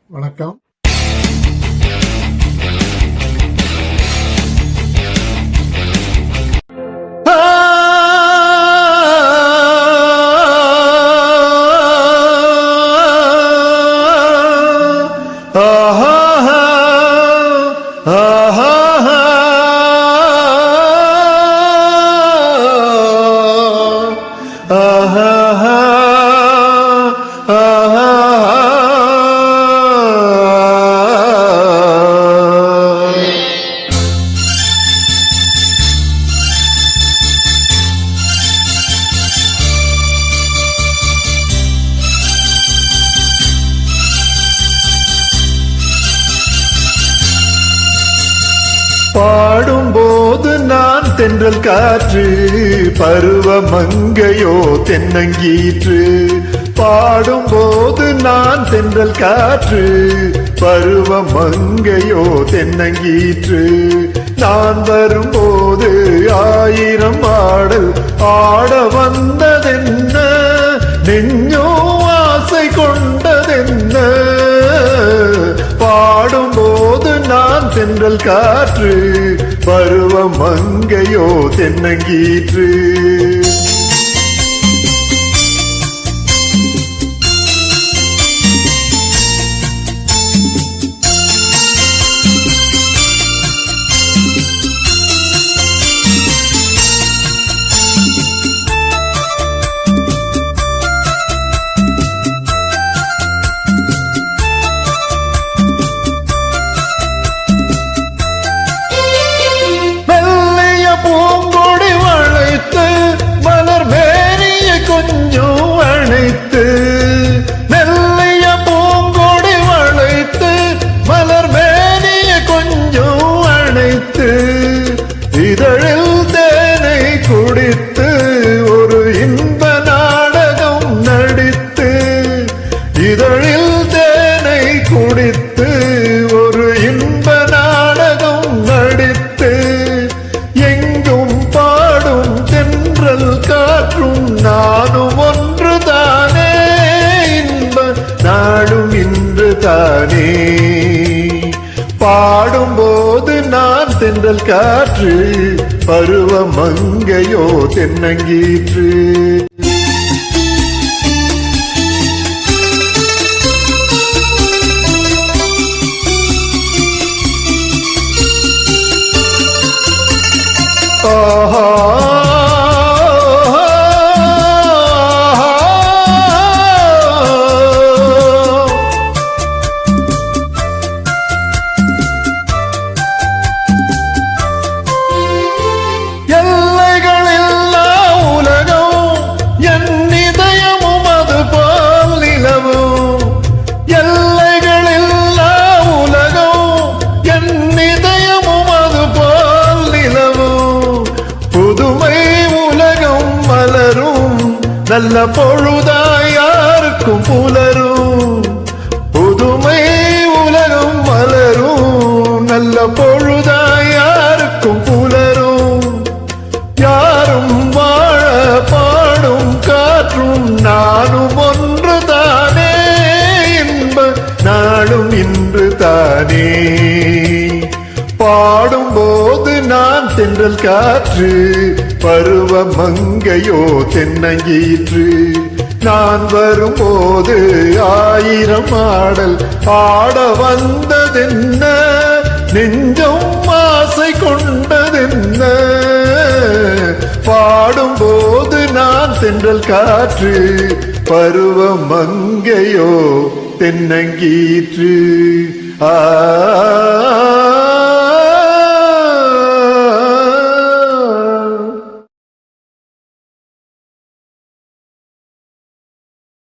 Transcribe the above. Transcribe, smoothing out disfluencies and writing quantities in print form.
வணக்கம். பாடும்போது நான் தென்றல் காற்று, பருவ மங்கையோ தென்னங்கீற்று. பாடும்போது நான் தென்றல் காற்று, பருவ மங்கையோ தென்னங்கீற்று. நான் வரும்போது ஆயிரம் ஆடல் ஆட வந்ததென்ன, நெஞ்சோ ஆசை கொண்டதென்ன. பாடும்போது நான் தென்றல் காற்று, பருவ மங்கையோ தென்னங்கீற்று. பூங்கொடி வளைத்து மலர் மேனிய கொஞ்சம் அணைத்து, மெல்லிய பூங்கொடி வளைத்து மலர் மேனிய கொஞ்சம் அணைத்து, இதழில் தேனை குடித்து ஒரு இன்ப நாடகம் நடித்து, இதழில் தேனை குடித்து ஒரு இன்ப நாடகம் நடித்து, காற்றும் நானும் ஒன்று தானே, இன்ப நாடும் இன்று தானே. பாடும்போது நான் தென்றல் காற்று, பருவ மங்கையோ தென்னங்கீற்று. ஆஹா நல்ல பொழுதாய் யாருக்கும் புலரும், புதுமை உலகம் மலரும். நல்ல பொழுதாய் யாருக்கும் புலரும், யாரும் வாழ பாடும் காற்றும் நானும் ஒன்று தானே, இன்ப நாளும் இன்று தானே. பாடும்போது நான் தென்றல் காற்று, பருவ மங்கையோ தென்னங்கீற்று. நான் வரும்போது ஆயிரம் ஆடல் ஆட வந்ததென்ன, நெஞ்சம் ஆசை கொண்டதென்ன. பாடும்போது நான் தென்றல் காற்று, பருவ மங்கையோ தென்னங்கீற்று. ஆ